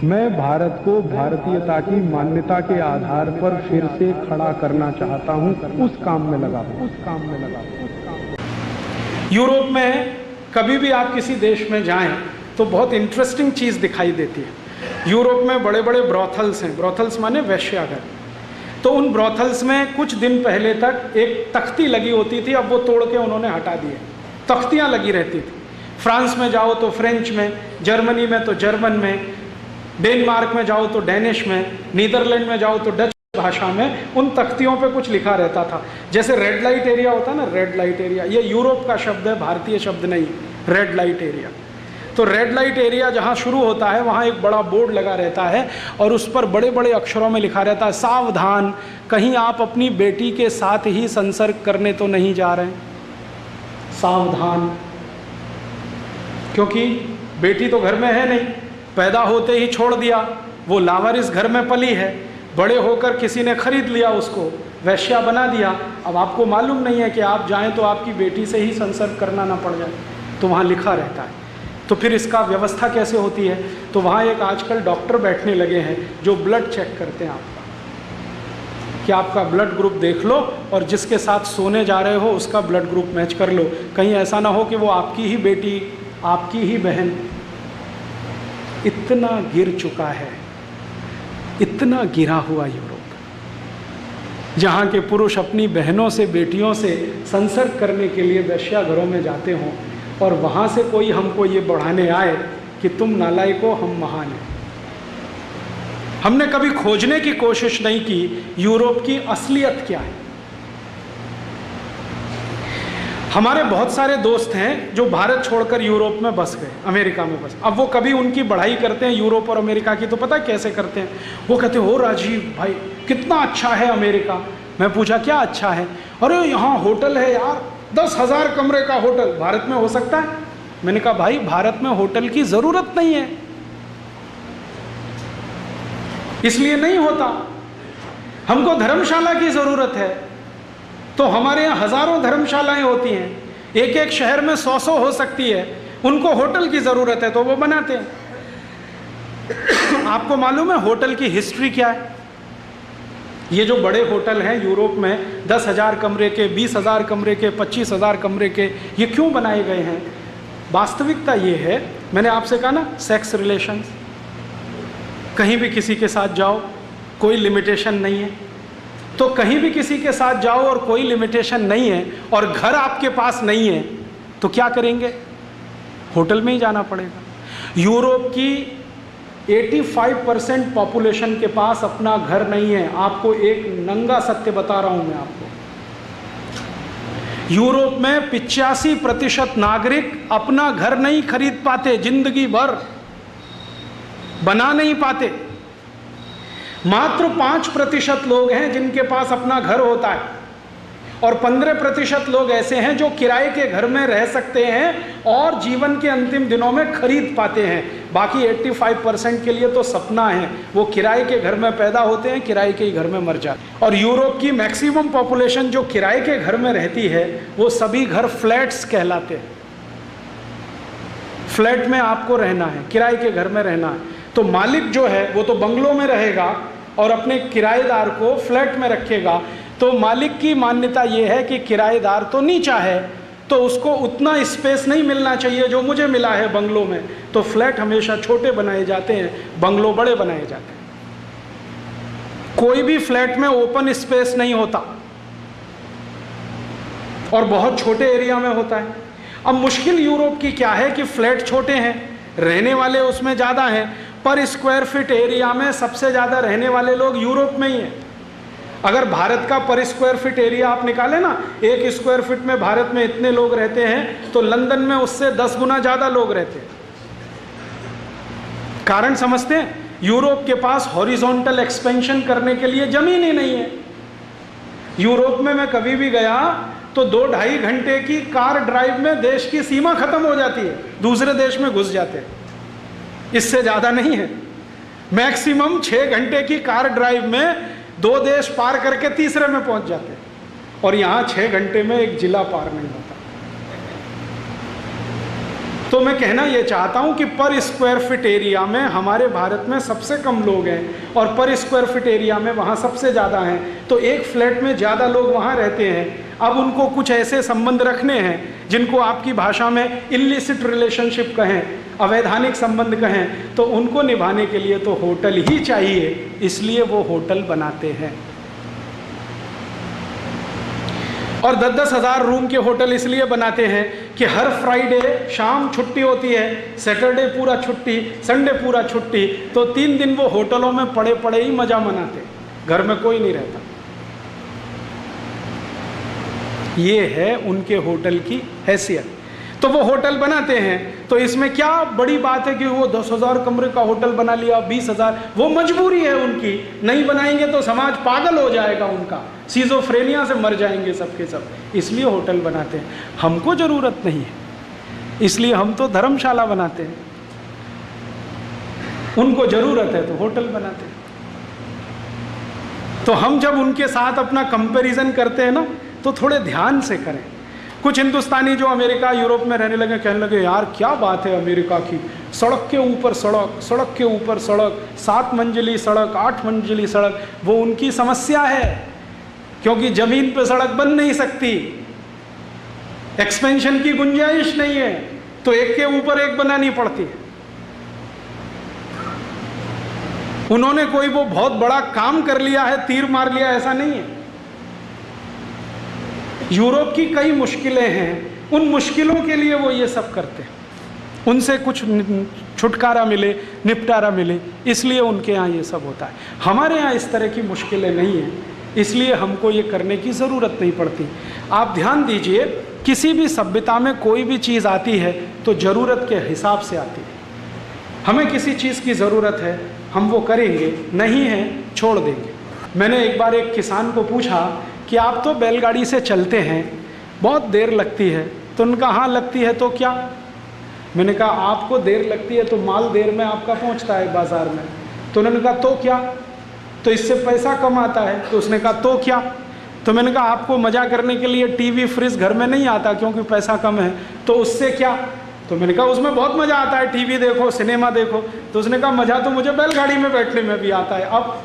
मैं भारत को भारतीयता की मान्यता के आधार पर फिर से खड़ा करना चाहता हूं, उस काम में लगा हूं। यूरोप में कभी भी आप किसी देश में जाएं तो बहुत इंटरेस्टिंग चीज़ दिखाई देती है। यूरोप में बड़े बड़े ब्रॉथल्स हैं, ब्रॉथल्स माने वेश्याघर। तो उन ब्रॉथल्स में कुछ दिन पहले तक एक तख्ती लगी होती थी, अब वो तोड़ के उन्होंने हटा दी है। तख्तियाँ लगी रहती थी। फ्रांस में जाओ तो फ्रेंच में, जर्मनी में तो जर्मन में, डेनमार्क में जाओ तो डेनिश में, नीदरलैंड में जाओ तो डच भाषा में उन तख्तियों पे कुछ लिखा रहता था। जैसे रेड लाइट एरिया होता है ना, रेड लाइट एरिया, ये यूरोप का शब्द है, भारतीय शब्द नहीं। रेड लाइट एरिया, तो रेड लाइट एरिया जहाँ शुरू होता है वहाँ एक बड़ा बोर्ड लगा रहता है और उस पर बड़े बड़े अक्षरों में लिखा रहता है, सावधान, कहीं आप अपनी बेटी के साथ ही संसर्ग करने तो नहीं जा रहे हैं, सावधान। क्योंकि बेटी तो घर में है नहीं, पैदा होते ही छोड़ दिया, वो लावारिस घर में पली है, बड़े होकर किसी ने खरीद लिया उसको, वैश्या बना दिया। अब आपको मालूम नहीं है कि आप जाएं तो आपकी बेटी से ही संसर्ग करना ना पड़ जाए, तो वहाँ लिखा रहता है। तो फिर इसका व्यवस्था कैसे होती है? तो वहाँ एक आजकल डॉक्टर बैठने लगे हैं जो ब्लड चेक करते हैं आपका, कि आपका ब्लड ग्रुप देख लो और जिसके साथ सोने जा रहे हो उसका ब्लड ग्रुप मैच कर लो। कहीं ऐसा ना हो कि वो आपकी ही बेटी, आपकी ही बहन। इतना गिर चुका है, इतना गिरा हुआ यूरोप, जहाँ के पुरुष अपनी बहनों से, बेटियों से संसर्ग करने के लिए वेश्याघरों में जाते हों और वहाँ से कोई हमको ये बढ़ाने आए कि तुम नालायको, हम महान हैं। हमने कभी खोजने की कोशिश नहीं की यूरोप की असलियत क्या है। हमारे बहुत सारे दोस्त हैं जो भारत छोड़कर यूरोप में बस गए, अमेरिका में बस। अब वो कभी उनकी बढ़ाई करते हैं यूरोप और अमेरिका की, तो पता है कैसे करते हैं? वो कहते हैं, हो राजीव भाई कितना अच्छा है अमेरिका। मैं पूछा क्या अच्छा है? अरे यहाँ होटल है यार, 10,000 कमरे का होटल, भारत में हो सकता है? मैंने कहा भाई भारत में होटल की ज़रूरत नहीं है, इसलिए नहीं होता। हमको धर्मशाला की ज़रूरत है, तो हमारे यहाँ हज़ारों धर्मशालाएं होती हैं, एक एक शहर में 100 हो सकती है। उनको होटल की ज़रूरत है तो वो बनाते हैं। आपको मालूम है होटल की हिस्ट्री क्या है? ये जो बड़े होटल हैं यूरोप में, 10,000 कमरे के, 20,000 कमरे के, 25,000 कमरे के, ये क्यों बनाए गए हैं? वास्तविकता ये है, मैंने आपसे कहा ना, सेक्स रिलेशंस, कहीं भी किसी के साथ जाओ, कोई लिमिटेशन नहीं है। तो कहीं भी किसी के साथ जाओ और कोई लिमिटेशन नहीं है और घर आपके पास नहीं है, तो क्या करेंगे? होटल में ही जाना पड़ेगा। यूरोप की 85% पॉपुलेशन के पास अपना घर नहीं है। आपको एक नंगा सत्य बता रहा हूं मैं आपको, यूरोप में 85% नागरिक अपना घर नहीं खरीद पाते, जिंदगी भर बना नहीं पाते। मात्र 5% लोग हैं जिनके पास अपना घर होता है और 15% लोग ऐसे हैं जो किराए के घर में रह सकते हैं और जीवन के अंतिम दिनों में खरीद पाते हैं। बाकी 85% के लिए तो सपना है, वो किराए के घर में पैदा होते हैं, किराए के ही घर में मर जाते हैं। और यूरोप की मैक्सिमम पॉपुलेशन जो किराए के घर में रहती है, वो सभी घर फ्लैट्स कहलाते हैं। फ्लैट में आपको रहना है, किराए के घर में रहना है। तो मालिक जो है वो तो बंगलों में रहेगा और अपने किराएदार को फ्लैट में रखेगा। तो मालिक की मान्यता ये है कि किराएदार तो नीचा है, तो उसको उतना स्पेस नहीं मिलना चाहिए जो मुझे मिला है बंगलों में। तो फ्लैट हमेशा छोटे बनाए जाते हैं, बंगलो बड़े बनाए जाते हैं। कोई भी फ्लैट में ओपन स्पेस नहीं होता और बहुत छोटे एरिया में होता है। अब मुश्किल यूरोप की क्या है कि फ्लैट छोटे हैं, रहने वाले उसमें ज़्यादा हैं, पर स्क्वायर फीट एरिया में सबसे ज़्यादा रहने वाले लोग यूरोप में ही हैं। अगर भारत का पर स्क्वायर फीट एरिया आप निकालें ना, 1 स्क्वायर फीट में भारत में इतने लोग रहते हैं, तो लंदन में उससे 10 गुना ज़्यादा लोग रहते हैं। कारण समझते हैं? यूरोप के पास हॉरिजॉन्टल एक्सपेंशन करने के लिए ज़मीन ही नहीं है। यूरोप में मैं कभी भी गया तो 2-2.5 घंटे की कार ड्राइव में देश की सीमा खत्म हो जाती है, दूसरे देश में घुस जाते हैं। इससे ज़्यादा नहीं है। मैक्सिमम 6 घंटे की कार ड्राइव में 2 देश पार करके तीसरे में पहुंच जाते हैं, और यहाँ 6 घंटे में एक जिला पार नहीं होता। तो मैं कहना ये चाहता हूँ कि पर स्क्वायर फीट एरिया में हमारे भारत में सबसे कम लोग हैं और पर स्क्वायर फीट एरिया में वहाँ सबसे ज़्यादा हैं, तो एक फ्लैट में ज़्यादा लोग वहाँ रहते हैं। अब उनको कुछ ऐसे संबंध रखने हैं जिनको आपकी भाषा में इलिसिट रिलेशनशिप कहें, अवैधानिक संबंध कहें, तो उनको निभाने के लिए तो होटल ही चाहिए, इसलिए वो होटल बनाते हैं। और 10-10 हज़ार रूम के होटल इसलिए बनाते हैं कि हर फ्राइडे शाम छुट्टी होती है, सैटरडे पूरा छुट्टी, संडे पूरा छुट्टी, तो 3 दिन वो होटलों में पड़े पड़े ही मज़ा मनाते, घर में कोई नहीं रहता। ये है उनके होटल की हैसियत। तो वो होटल बनाते हैं, तो इसमें क्या बड़ी बात है कि वो 10,000 कमरे का होटल बना लिया, 20,000, वो मजबूरी है उनकी, नहीं बनाएंगे तो समाज पागल हो जाएगा उनका, सिजोफ्रेनिया से मर जाएंगे सबके सब, इसलिए होटल बनाते हैं। हमको ज़रूरत नहीं है, इसलिए हम तो धर्मशाला बनाते हैं, उनको ज़रूरत है तो होटल बनाते हैं। तो हम जब उनके साथ अपना कंपैरिजन करते हैं ना, तो थोड़े ध्यान से करें। कुछ हिंदुस्तानी जो अमेरिका यूरोप में रहने लगे कहने लगे यार क्या बात है अमेरिका की, सड़क के ऊपर सड़क, सड़क के ऊपर सड़क, 7 मंजिली सड़क, 8 मंजिली सड़क। वो उनकी समस्या है, क्योंकि जमीन पे सड़क बन नहीं सकती, एक्सपेंशन की गुंजाइश नहीं है, तो एक के ऊपर एक बनानी पड़ती है। उन्होंने कोई वो बहुत बड़ा काम कर लिया है, तीर मार लिया, ऐसा नहीं है। यूरोप की कई मुश्किलें हैं, उन मुश्किलों के लिए वो ये सब करते हैं, उनसे कुछ छुटकारा मिले, निपटारा मिले, इसलिए उनके यहाँ ये सब होता है। हमारे यहाँ इस तरह की मुश्किलें नहीं हैं, इसलिए हमको ये करने की ज़रूरत नहीं पड़ती। आप ध्यान दीजिए, किसी भी सभ्यता में कोई भी चीज़ आती है तो ज़रूरत के हिसाब से आती है। हमें किसी चीज़ की ज़रूरत है, हम वो करेंगे, नहीं है छोड़ देंगे। मैंने एक बार एक किसान को पूछा कि आप तो बैलगाड़ी से चलते हैं, बहुत देर लगती है, तो उनका हाँ लगती है तो क्या? मैंने कहा आपको देर लगती है तो माल देर में आपका पहुंचता है बाज़ार में। तो उन्होंने कहा तो क्या? तो इससे पैसा कम आता है। तो उसने कहा तो क्या? तो मैंने कहा आपको मज़ा करने के लिए टीवी फ्रिज घर में नहीं आता क्योंकि पैसा कम है, तो उससे क्या? तो मैंने कहा उसमें बहुत मज़ा आता है, टीवी देखो, सिनेमा देखो। तो उसने कहा मज़ा तो मुझे बैलगाड़ी में बैठने में भी आता है। अब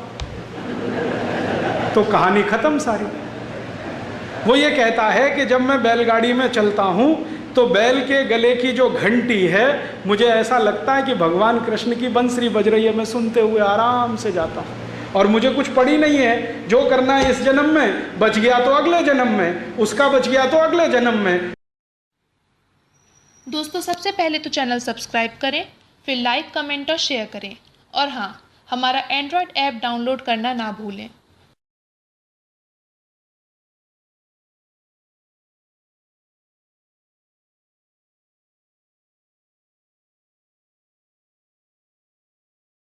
तो कहानी ख़त्म सारी। वो ये कहता है कि जब मैं बैलगाड़ी में चलता हूँ तो बैल के गले की जो घंटी है, मुझे ऐसा लगता है कि भगवान कृष्ण की बंसरी बज रही है, मैं सुनते हुए आराम से जाता हूँ, और मुझे कुछ पड़ी नहीं है। जो करना है इस जन्म में, बच गया तो अगले जन्म में, उसका बच गया तो अगले जन्म में। दोस्तों, सबसे पहले तो चैनल सब्सक्राइब करें, फिर लाइक, कमेंट और शेयर करें, और हाँ, हमारा एंड्रॉयड ऐप डाउनलोड करना ना भूलें।